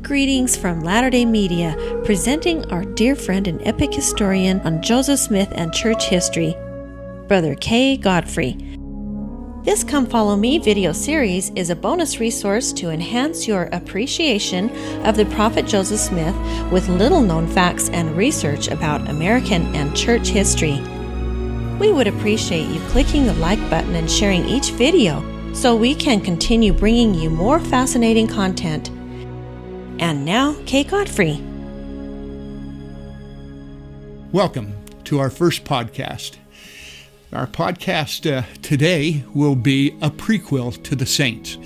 greetings from Latter-day Media, presenting our dear friend and epic historian on Joseph Smith and church history, Brother K. Godfrey. This Come Follow Me video series is a bonus resource to enhance your appreciation of the Prophet Joseph Smith with little-known facts and research about American and church history. We would appreciate you clicking the like button and sharing each video so we can continue bringing you more fascinating content. And now, K. Godfrey. Welcome to our first podcast. Our podcast today will be a prequel to the Saints.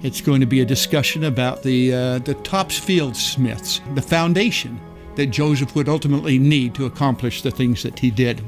It's going to be a discussion about the Topsfield Smiths, the foundation that Joseph would ultimately need to accomplish the things that he did.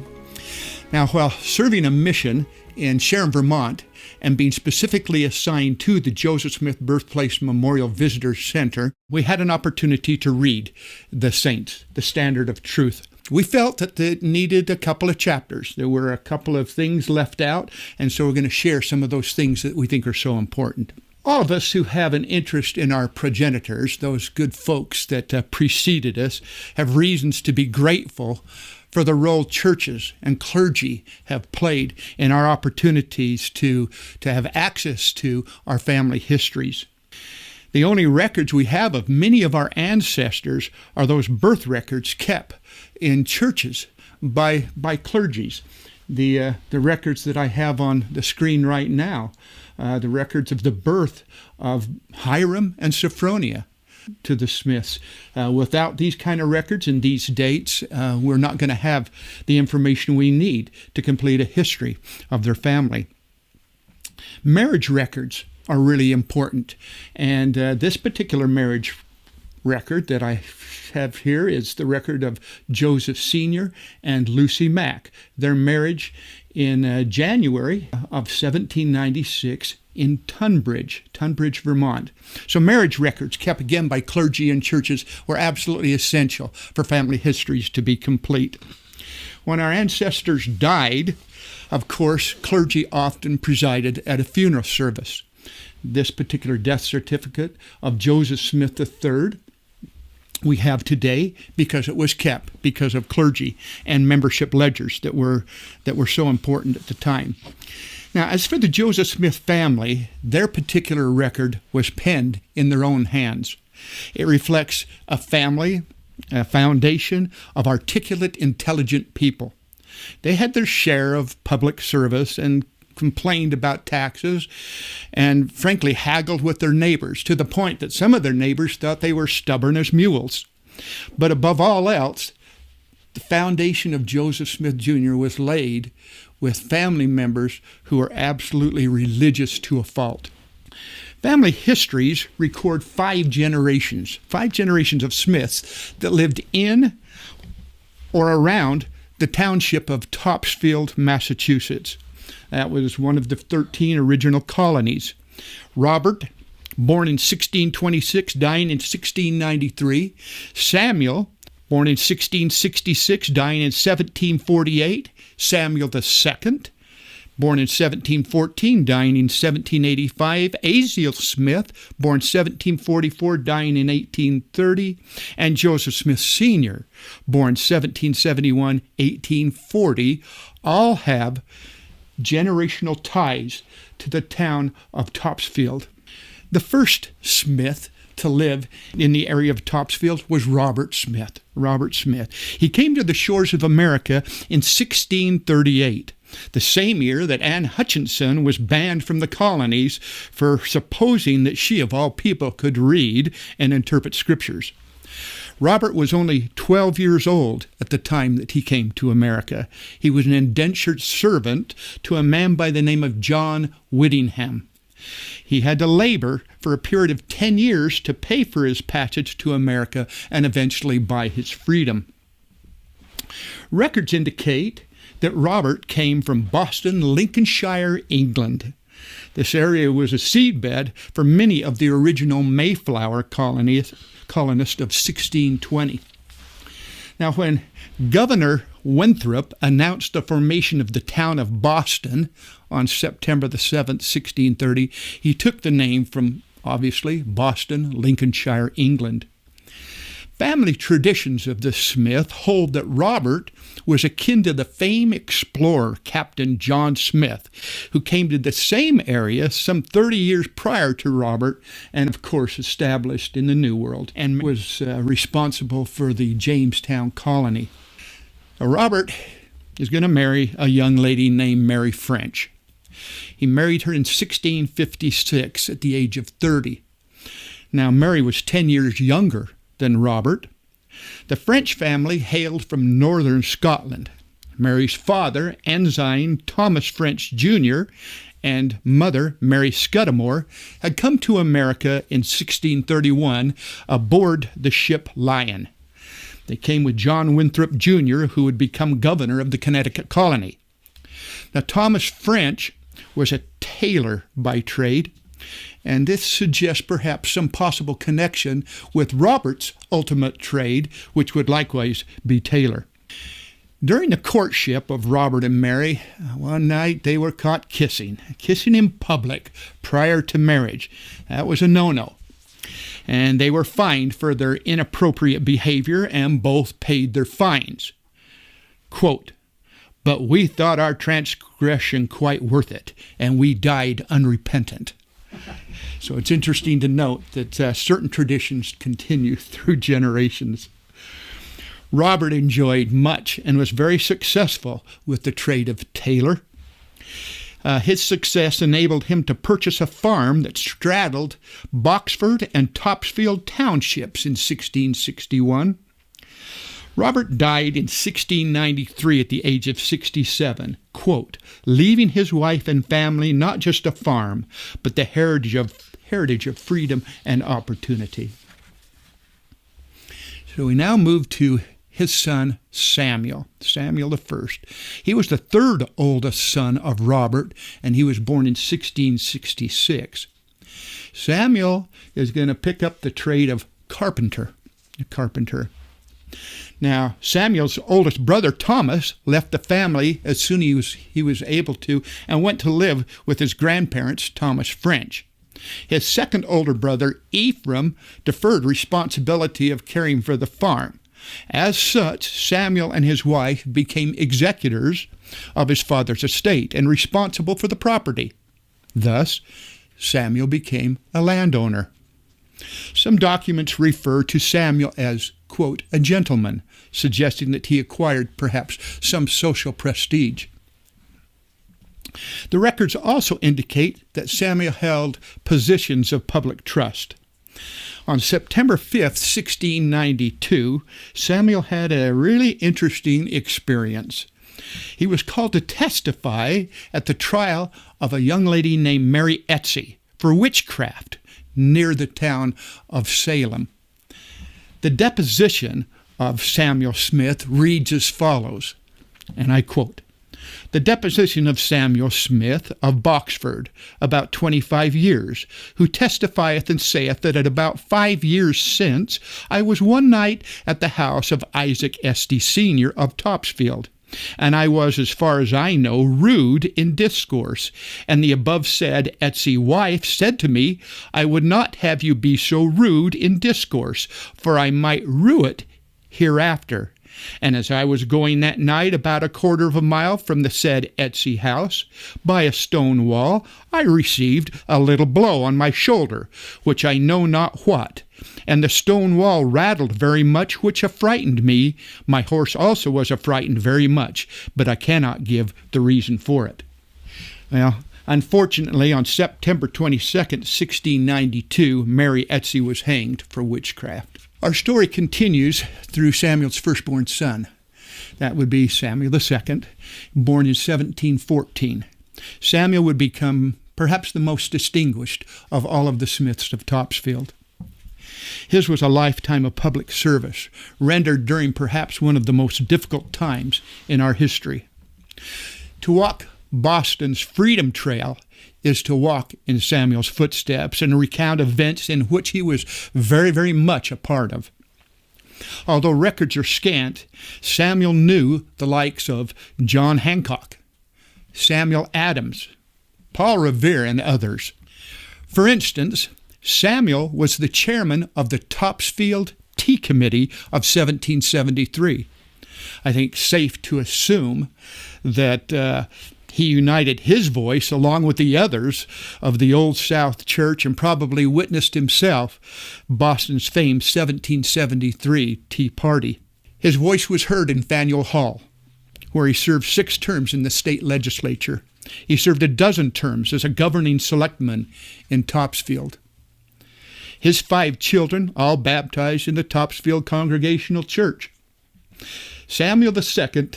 Now, while serving a mission in Sharon, Vermont, and being specifically assigned to the Joseph Smith Birthplace Memorial Visitor Center, we had an opportunity to read the Saints, the Standard of Truth. We felt that it needed a couple of chapters. There were a couple of things left out, and so we're going to share some of those things that we think are so important. All of us who have an interest in our progenitors, those good folks that preceded us, have reasons to be grateful for the role churches and clergy have played in our opportunities to have access to our family histories. The only records we have of many of our ancestors are those birth records kept in churches by clergies. The records that I have on the screen right now, the records of the birth of Hiram and Sophronia to the Smiths. Without these kind of records and these dates, we're not going to have the information we need to complete a history of their family. Marriage records are really important, and this particular marriage record that I have here is the record of Joseph Sr. and Lucy Mack. Their marriage in January of 1796 in Tunbridge, Vermont. So marriage records kept again by clergy and churches were absolutely essential for family histories to be complete. When our ancestors died, of course, clergy often presided at a funeral service. This particular death certificate of Joseph Smith III we have today because it was kept because of clergy and membership ledgers that were so important at the time. Now, as for the Joseph Smith family, their particular record was penned in their own hands. It reflects a family, a foundation of articulate, intelligent people. They had their share of public service and complained about taxes and, frankly, haggled with their neighbors to the point that some of their neighbors thought they were stubborn as mules. But above all else, the foundation of Joseph Smith Jr. was laid with family members who are absolutely religious to a fault. Family histories record five generations of Smiths that lived in or around the township of Topsfield, Massachusetts. That was one of the 13 original colonies. Robert, born in 1626, dying in 1693. Samuel, born in 1666, dying in 1748. Samuel II, born in 1714, dying in 1785. Azeal Smith, born 1744, dying in 1830. And Joseph Smith Sr., born 1771, 1840, all have generational ties to the town of Topsfield. The first Smith to live in the area of Topsfield was Robert Smith. He came to the shores of America in 1638, the same year that Anne Hutchinson was banned from the colonies for supposing that she, of all people, could read and interpret scriptures. Robert was only 12 years old at the time that he came to America. He was an indentured servant to a man by the name of John Whittingham. He had to labor for a period of 10 years to pay for his passage to America and eventually buy his freedom. Records indicate that Robert came from Boston, Lincolnshire, England. This area was a seedbed for many of the original Mayflower colonists of 1620. Now, when Governor Winthrop announced the formation of the town of Boston on September the 7th, 1630, he took the name from, obviously, Boston, Lincolnshire, England. Family traditions of the Smith hold that Robert was akin to the famed explorer Captain John Smith, who came to the same area some 30 years prior to Robert and, of course, established in the New World and was responsible for the Jamestown colony. Robert is going to marry a young lady named Mary French. He married her in 1656 at the age of 30. Now, Mary was 10 years younger than Robert. The French family hailed from northern Scotland. Mary's father, Ensign Thomas French Jr., and mother, Mary Scudamore, had come to America in 1631 aboard the ship Lion. They came with John Winthrop Jr., who would become governor of the Connecticut colony. Now, Thomas French was a tailor by trade, and this suggests perhaps some possible connection with Robert's ultimate trade, which would likewise be tailor. During the courtship of Robert and Mary, one night they were caught kissing in public prior to marriage. That was a no-no. And they were fined for their inappropriate behavior and both paid their fines. Quote, "But we thought our transgression quite worth it, and we died unrepentant." So it's interesting to note that certain traditions continue through generations. Robert enjoyed much and was very successful with the trade of tailor. His success enabled him to purchase a farm that straddled Boxford and Topsfield townships in 1661. Robert died in 1693 at the age of 67, quote, "leaving his wife and family not just a farm, but the heritage of freedom and opportunity." So we now move to his son Samuel I. He was the third oldest son of Robert, and he was born in 1666. Samuel is going to pick up the trade of carpenter. Now, Samuel's oldest brother, Thomas, left the family as soon as he was able to and went to live with his grandparents, Thomas French. His second older brother, Ephraim, deferred responsibility of caring for the farm. As such, Samuel and his wife became executors of his father's estate and responsible for the property. Thus, Samuel became a landowner. Some documents refer to Samuel as, quote, "a gentleman," suggesting that he acquired perhaps some social prestige. The records also indicate that Samuel held positions of public trust. On September 5th, 1692, Samuel had a really interesting experience. He was called to testify at the trial of a young lady named Mary Etsy for witchcraft near the town of Salem. The deposition of Samuel Smith reads as follows, and I quote, "The deposition of Samuel Smith of Boxford, about 25 years, who testifieth and saith that at about 5 years since I was one night at the house of Isaac Esty Sr. of Topsfield, and I was, as far as I know, rude in discourse, and the above said Etsy wife said to me, I would not have you be so rude in discourse, for I might rue it hereafter. And as I was going that night about a quarter of a mile from the said Etsy house, by a stone wall, I received a little blow on my shoulder, which I know not what. And the stone wall rattled very much, which affrighted me. My horse also was affrighted very much, but I cannot give the reason for it." Well, unfortunately, on September 22nd, 1692, Mary Etsy was hanged for witchcraft. Our story continues through Samuel's firstborn son. That would be Samuel II, born in 1714. Samuel would become perhaps the most distinguished of all of the Smiths of Topsfield. His was a lifetime of public service, rendered during perhaps one of the most difficult times in our history. To walk Boston's Freedom Trail is to walk in Samuel's footsteps and recount events in which he was very, very much a part of. Although records are scant, Samuel knew the likes of John Hancock, Samuel Adams, Paul Revere, and others. For instance, Samuel was the chairman of the Topsfield Tea Committee of 1773. I think safe to assume that he united his voice along with the others of the Old South Church and probably witnessed himself Boston's famed 1773 Tea Party. His voice was heard in Faneuil Hall, where he served 6 terms in the state legislature. He served a dozen terms as a governing selectman in Topsfield. His 5 children, all baptized in the Topsfield Congregational Church. Samuel II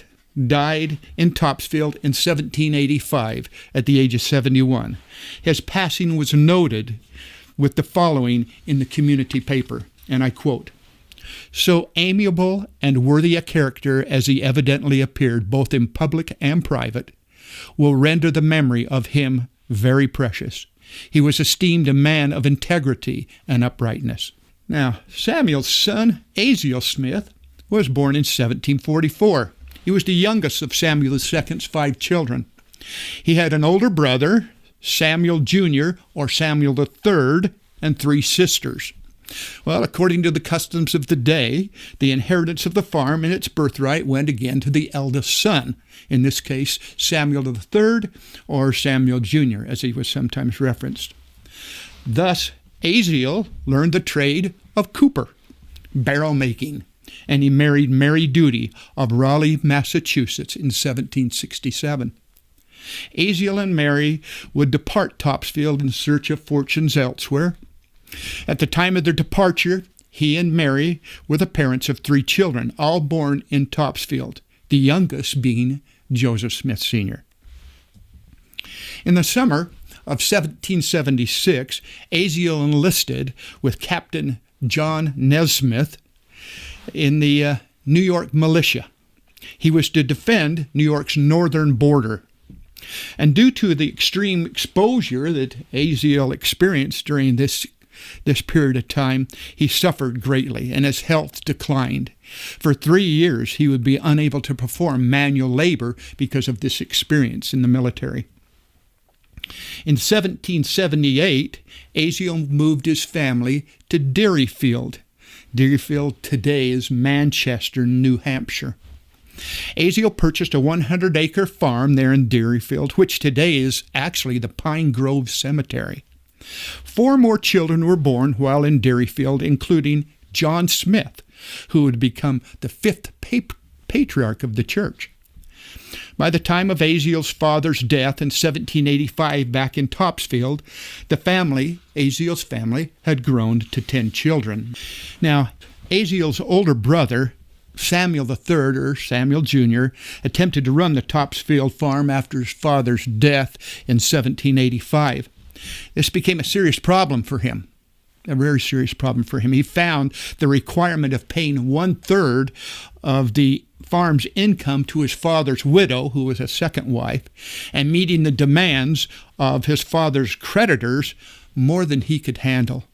died in Topsfield in 1785 at the age of 71. His passing was noted with the following in the community paper, and I quote, "So amiable and worthy a character as he evidently appeared both in public and private, will render the memory of him very precious. He was esteemed a man of integrity and uprightness." Now, Samuel's son, Azeal Smith, was born in 1744. He was the youngest of Samuel II's 5 children. He had an older brother, Samuel Jr., or Samuel III, and 3 sisters. Well, according to the customs of the day, the inheritance of the farm and its birthright went again to the eldest son, in this case Samuel III, or Samuel Jr., as he was sometimes referenced. Thus, Azeal learned the trade of cooper, barrel making, and he married Mary Duty of Raleigh, Massachusetts in 1767. Azeal and Mary would depart Topsfield in search of fortunes elsewhere. At the time of their departure, he and Mary were the parents of 3 children, all born in Topsfield, the youngest being Joseph Smith Sr. In the summer of 1776, Azeal enlisted with Captain John Nesmith in the New York militia. He was to defend New York's northern border. And due to the extreme exposure that Azeal experienced during this period of time, he suffered greatly and his health declined. For 3 years, he would be unable to perform manual labor because of this experience in the military. In 1778, Azeal moved his family to Derryfield. Derryfield today is Manchester, New Hampshire. Azeal purchased a 100-acre farm there in Derryfield, which today is actually the Pine Grove Cemetery. 4 more children were born while in Derryfield, including John Smith, who would become the 5th patriarch of the church. By the time of Azeal's father's death in 1785 back in Topsfield, the family, Azeal's family, had grown to 10 children. Now, Azeal's older brother, Samuel III, or Samuel Jr., attempted to run the Topsfield farm after his father's death in 1785. This became a serious problem for him, a very serious problem for him. He found the requirement of paying 1/3 of the farm's income to his father's widow, who was a second wife, and meeting the demands of his father's creditors more than he could handle.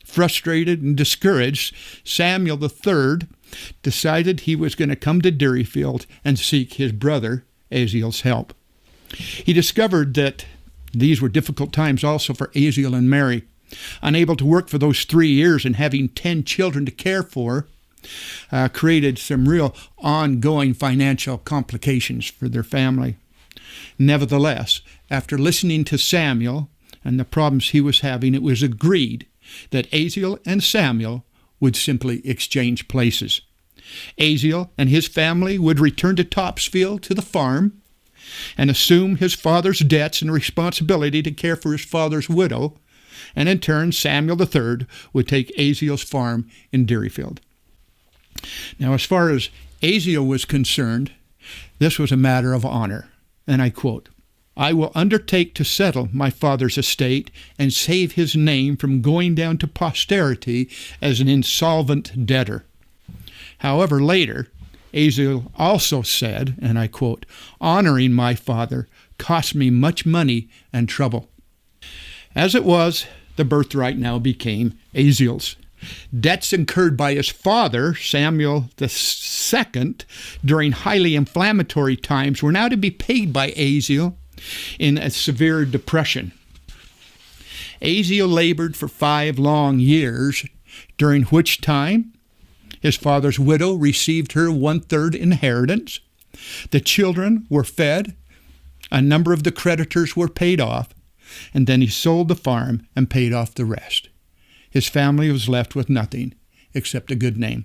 Frustrated and discouraged, Samuel III decided he was going to come to Derryfield and seek his brother Azeal's help. He discovered that these were difficult times also for Azeal and Mary. Unable to work for those 3 years and having 10 children to care for, created some real ongoing financial complications for their family. Nevertheless, after listening to Samuel and the problems he was having, it was agreed that Azeal and Samuel would simply exchange places. Azeal and his family would return to Topsfield to the farm and assume his father's debts and responsibility to care for his father's widow, and in turn Samuel III would take Azeal's farm in Derryfield. Now, as far as Azeal was concerned, this was a matter of honor, and I quote, "I will undertake to settle my father's estate and save his name from going down to posterity as an insolvent debtor." However, later, Azeal also said, and I quote, "Honoring my father cost me much money and trouble." As it was, the birthright now became Azeal's. Debts incurred by his father, Samuel II, during highly inflammatory times were now to be paid by Azeal in a severe depression. Azeal labored for 5 long years, during which time His father's widow received her 1/3 inheritance. The children were fed. A number of the creditors were paid off. And then he sold the farm and paid off the rest. His family was left with nothing except a good name.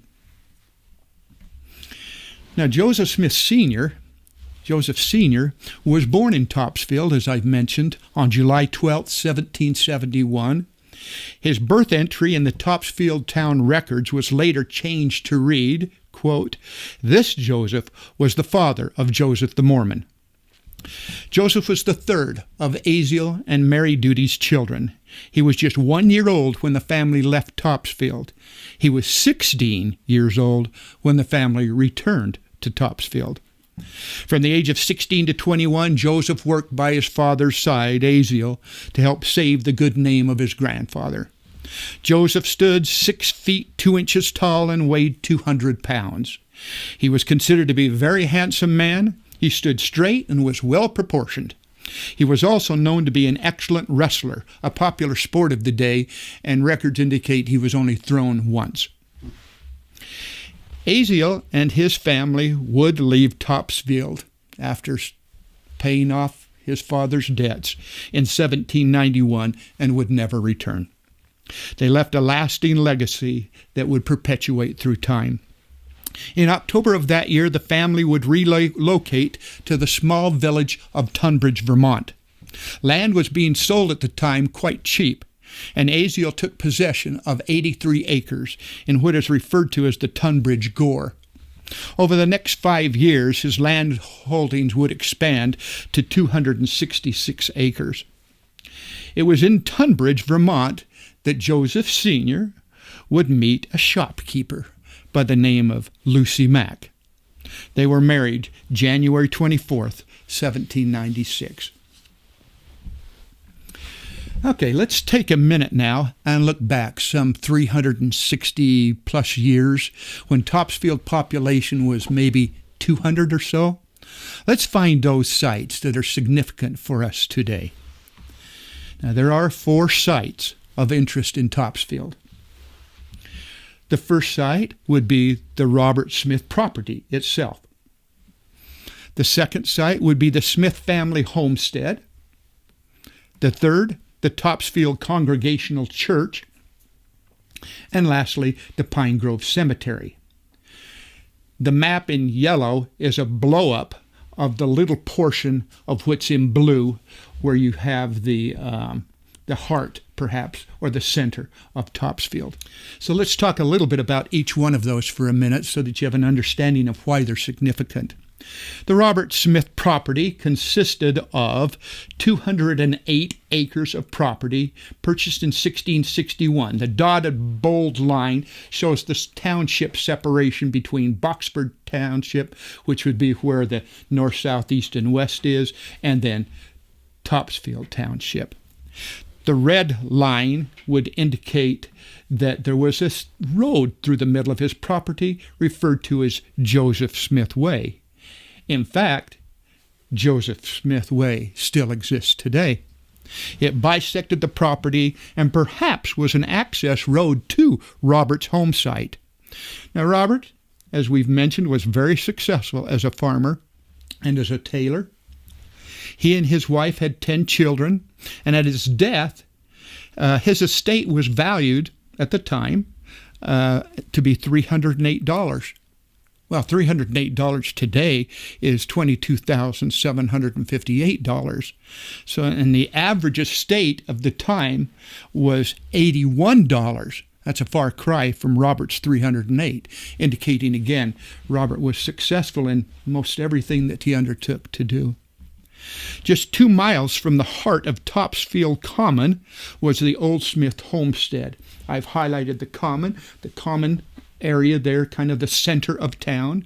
Now, Joseph Smith Sr., was born in Topsfield, as I've mentioned, on July 12, 1771. His birth entry in the Topsfield town records was later changed to read, quote, "This Joseph was the father of Joseph the Mormon." Joseph was the third of Azeal and Mary Duty's children. He was just 1 year old when the family left Topsfield. He was 16 years old when the family returned to Topsfield. From the age of 16 to 21, Joseph worked by his father's side, Azeal, to help save the good name of his grandfather. Joseph stood 6 feet 2 inches tall and weighed 200 pounds. He was considered to be a very handsome man. He stood straight and was well proportioned. He was also known to be an excellent wrestler, a popular sport of the day, and records indicate he was only thrown once. Azeal and his family would leave Topsfield after paying off his father's debts in 1791 and would never return. They left a lasting legacy that would perpetuate through time. In October of that year, the family would relocate to the small village of Tunbridge, Vermont. Land was being sold at the time quite cheap, and Azeal took possession of 83 acres in what is referred to as the Tunbridge Gore. Over the next 5 years, his land holdings would expand to 266 acres. It was in Tunbridge, Vermont, that Joseph Sr. would meet a shopkeeper by the name of Lucy Mack. They were married January 24th, 1796. Okay, let's take a minute now and look back some 360 plus years when Topsfield population was maybe 200 or so. Let's find those sites that are significant for us today. Now, there are 4 sites of interest in Topsfield. The first site would be the Robert Smith property itself. The second site would be the Smith family homestead. The third, the Topsfield Congregational Church. And lastly, the Pine Grove Cemetery. The map in yellow is a blow-up of the little portion of what's in blue, where you have the heart, perhaps, or the center of Topsfield. So let's talk a little bit about each one of those for a minute so that you have an understanding of why they're significant. The Robert Smith property consisted of 208 acres of property purchased in 1661. The dotted bold line shows the township separation between Boxford Township, which would be where the north, south, east, and west is, and then Topsfield Township. The red line would indicate that there was this road through the middle of his property referred to as Joseph Smith Way. In fact, Joseph Smith Way still exists today. It bisected the property and perhaps was an access road to Robert's home site. Now, Robert, as we've mentioned, was very successful as a farmer and as a tailor. He and his wife had 10 children, and at his death, his estate was valued at the time to be $308. Well, $308 today is $22,758. So, and the average estate of the time was $81. That's a far cry from Robert's 308, indicating again, Robert was successful in most everything that he undertook to do. Just 2 miles from the heart of Topsfield Common was the Old Smith homestead. I've highlighted the common area there, kind of the center of town,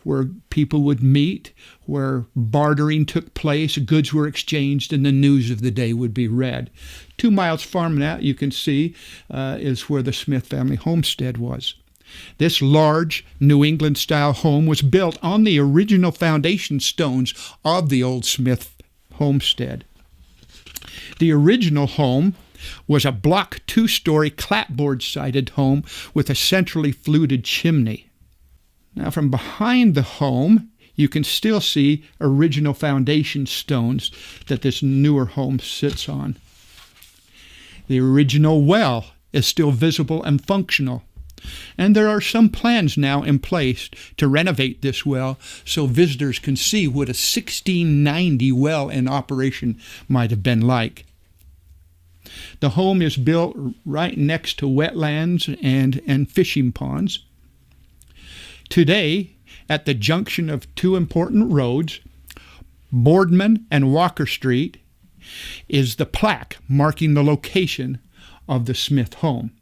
where people would meet, where bartering took place, goods were exchanged, and the news of the day would be read. 2 miles from that, you can see, is where the Smith family homestead was. This large New England-style home was built on the original foundation stones of the Old Smith homestead. The original home was a block 2-story clapboard-sided home with a centrally fluted chimney. Now, from behind the home, you can still see original foundation stones that this newer home sits on. The original well is still visible and functional, and there are some plans now in place to renovate this well so visitors can see what a 1690 well in operation might have been like. The home is built right next to wetlands and fishing ponds. Today, at the junction of two important roads, Boardman and Walker Street, is the plaque marking the location of the Smith home.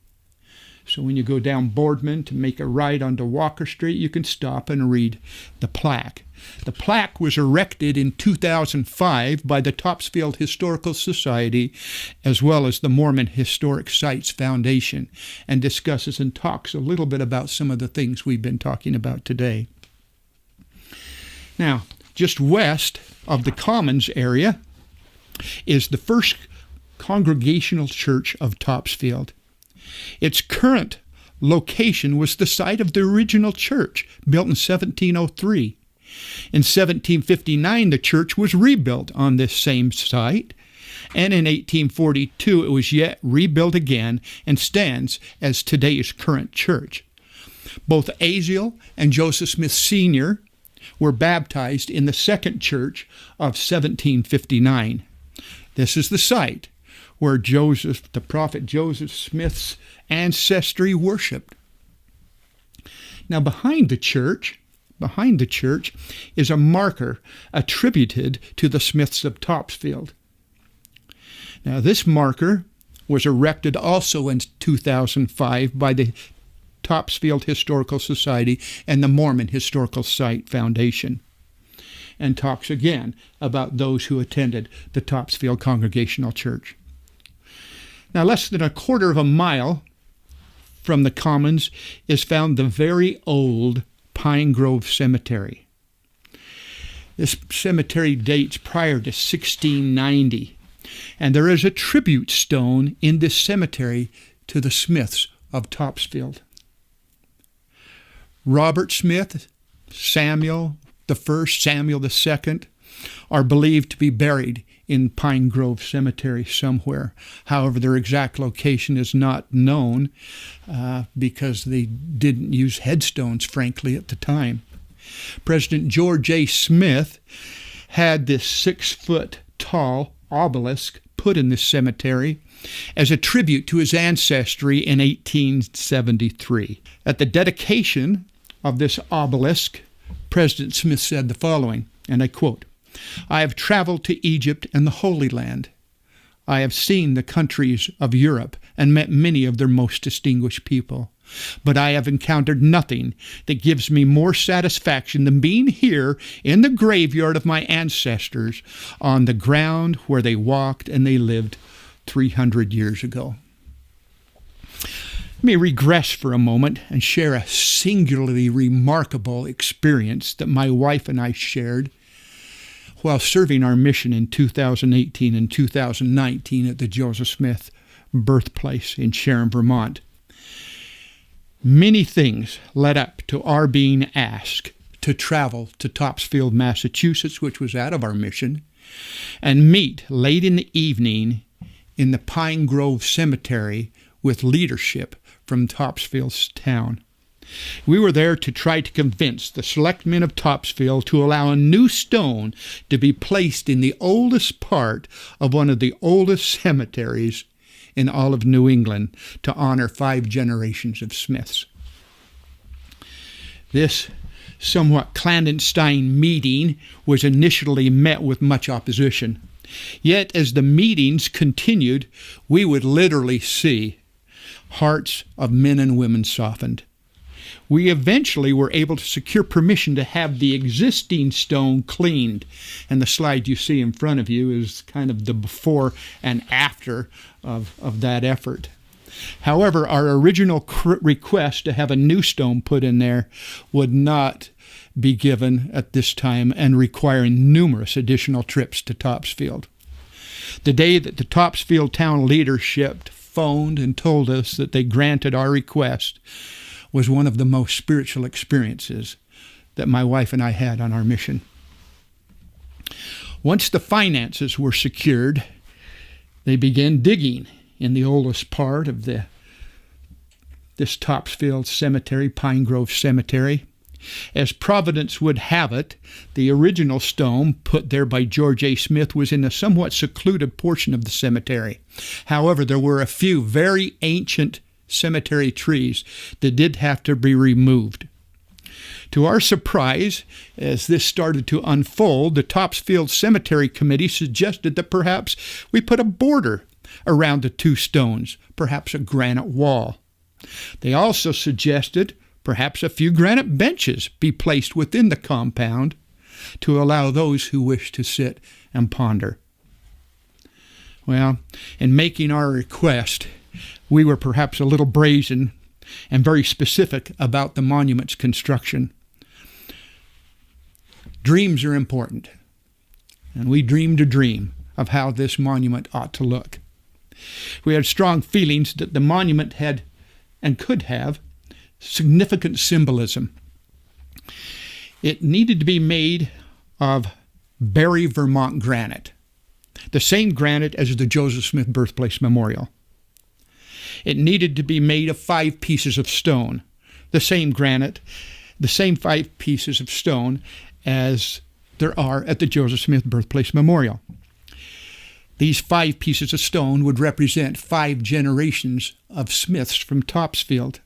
So when you go down Boardman to make a right onto Walker Street, you can stop and read the plaque. The plaque was erected in 2005 by the Topsfield Historical Society as well as the Mormon Historic Sites Foundation, and discusses and talks a little bit about some of the things we've been talking about today. Now, just west of the Commons area is the First Congregational Church of Topsfield. Its current location was the site of the original church, built in 1703. In 1759, the church was rebuilt on this same site, and in 1842 it was yet rebuilt again and stands as today's current church. Both Azeal and Joseph Smith Sr. were baptized in the second church of 1759. This is the site where the prophet Joseph Smith's ancestry worshipped. Now behind the church is a marker attributed to the Smiths of Topsfield. Now this marker was erected also in 2005 by the Topsfield Historical Society and the Mormon Historical Site Foundation, and talks again about those who attended the Topsfield Congregational Church. Now, less than a quarter of a mile from the Commons is found the very old Pine Grove Cemetery. This cemetery dates prior to 1690, and there is a tribute stone in this cemetery to the Smiths of Topsfield. Robert Smith, Samuel I, Samuel II, are believed to be buried in Pine Grove Cemetery somewhere. However, their exact location is not known because they didn't use headstones, frankly, at the time. President George A. Smith had this 6-foot-tall obelisk put in this cemetery as a tribute to his ancestry in 1873. At the dedication of this obelisk, President Smith said the following, and I quote, "I have traveled to Egypt and the Holy Land. I have seen the countries of Europe and met many of their most distinguished people. But I have encountered nothing that gives me more satisfaction than being here in the graveyard of my ancestors on the ground where they walked and they lived 300 years ago." Let me regress for a moment and share a singularly remarkable experience that my wife and I shared while serving our mission in 2018 and 2019 at the Joseph Smith birthplace in Sharon, Vermont. Many things led up to our being asked to travel to Topsfield, Massachusetts, which was out of our mission, and meet late in the evening in the Pine Grove Cemetery with leadership from Topsfield's town. We were there to try to convince the selectmen of Topsfield to allow a new stone to be placed in the oldest part of one of the oldest cemeteries in all of New England to honor 5 generations of Smiths. This somewhat clandestine meeting was initially met with much opposition. Yet as the meetings continued, we would literally see hearts of men and women softened. We eventually were able to secure permission to have the existing stone cleaned, and the slide you see in front of you is kind of the before and after of that effort. However, our original request to have a new stone put in there would not be given at this time and requiring numerous additional trips to Topsfield. The day that the Topsfield town leadership phoned and told us that they granted our request was one of the most spiritual experiences that my wife and I had on our mission. Once the finances were secured, they began digging in the oldest part of this Topsfield cemetery, Pine Grove Cemetery. As Providence would have it, the original stone put there by George A. Smith was in a somewhat secluded portion of the cemetery. However, there were a few very ancient cemetery trees that did have to be removed. To our surprise, as this started to unfold, the Topsfield Cemetery Committee suggested that perhaps we put a border around the two stones, perhaps a granite wall. They also suggested perhaps a few granite benches be placed within the compound to allow those who wish to sit and ponder. Well, in making our request, we were perhaps a little brazen and very specific about the monument's construction. Dreams are important, and we dreamed a dream of how this monument ought to look. We had strong feelings that the monument had and could have significant symbolism. It needed to be made of Barry, Vermont granite, the same granite as the Joseph Smith Birthplace Memorial. It needed to be made of 5 pieces of stone, the same granite, the same 5 pieces of stone as there are at the Joseph Smith Birthplace Memorial. These 5 pieces of stone would represent 5 generations of Smiths from Topsfield.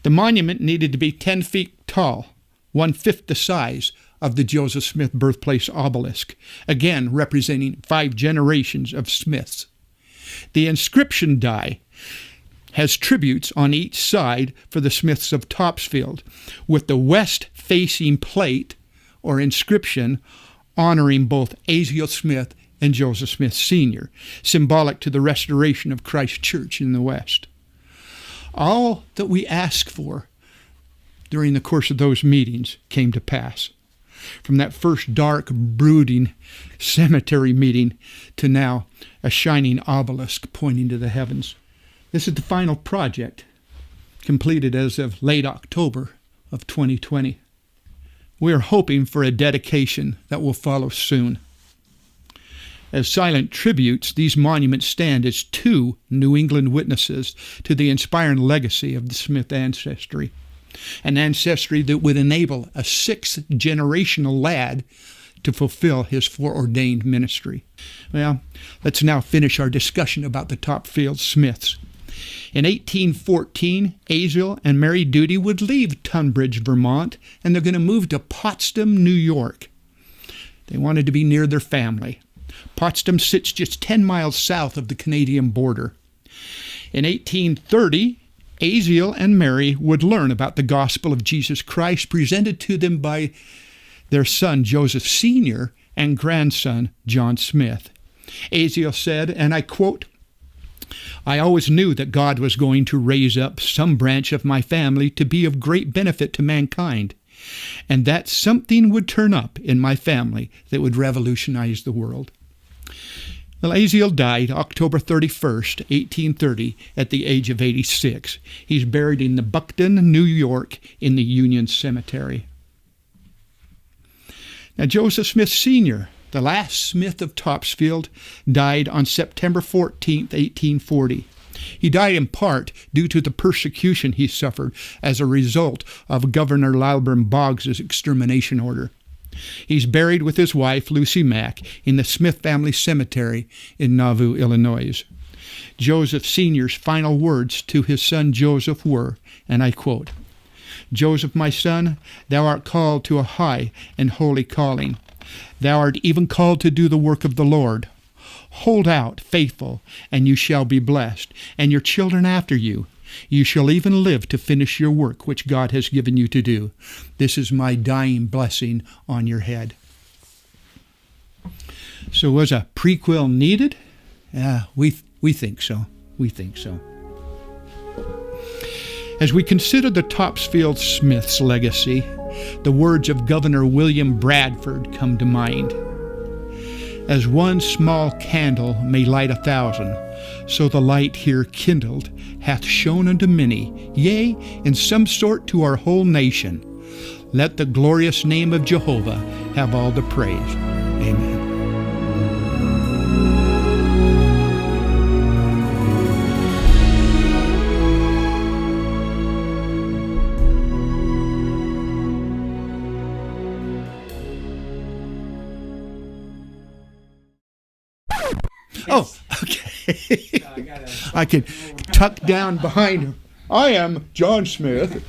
The monument needed to be 10 feet tall, 1/5 the size of the Joseph Smith Birthplace obelisk, again representing 5 generations of Smiths. The inscription die has tributes on each side for the Smiths of Topsfield, with the west-facing plate or inscription honoring both Azeal Smith and Joseph Smith Sr., symbolic to the restoration of Christ Church in the West. All that we asked for during the course of those meetings came to pass. From that first dark, brooding cemetery meeting to now a shining obelisk pointing to the heavens. This is the final project, completed as of late October of 2020. We are hoping for a dedication that will follow soon. As silent tributes, these monuments stand as 2 New England witnesses to the inspiring legacy of the Smith ancestry, an ancestry that would enable a 6th-generational lad to fulfill his foreordained ministry. Well, let's now finish our discussion about the Topsfield Smiths. In 1814, Azeal and Mary Duty would leave Tunbridge, Vermont, and they're going to move to Potsdam, New York. They wanted to be near their family. Potsdam sits just 10 miles south of the Canadian border. In 1830, Azeal and Mary would learn about the gospel of Jesus Christ presented to them by their son Joseph Sr. and grandson John Smith. Azeal said, and I quote, "I always knew that God was going to raise up some branch of my family to be of great benefit to mankind, and that something would turn up in my family that would revolutionize the world." Well, Azeal died October 31st, 1830, at the age of 86. He's buried in the Buckton, New York, in the Union Cemetery. Now, Joseph Smith Sr., the last Smith of Topsfield, died on September 14th, 1840. He died in part due to the persecution he suffered as a result of Governor Lilburn Boggs's extermination order. He's buried with his wife, Lucy Mack, in the Smith Family Cemetery in Nauvoo, Illinois. Joseph Sr.'s final words to his son Joseph were, and I quote, "Joseph, my son, thou art called to a high and holy calling. Thou art even called to do the work of the Lord. Hold out, faithful, and you shall be blessed, and your children after you. You shall even live to finish your work which God has given you to do. This is my dying blessing on your head." So was a prequel needed? We think so. We think so. As we consider the Topsfield Smiths' legacy, the words of Governor William Bradford come to mind. As one small candle may light 1,000, so the light here kindled hath shone unto many, yea, in some sort to our whole nation. Let the glorious name of Jehovah have all the praise. Amen. Oh, okay. I can tuck down behind him. I am John Smith.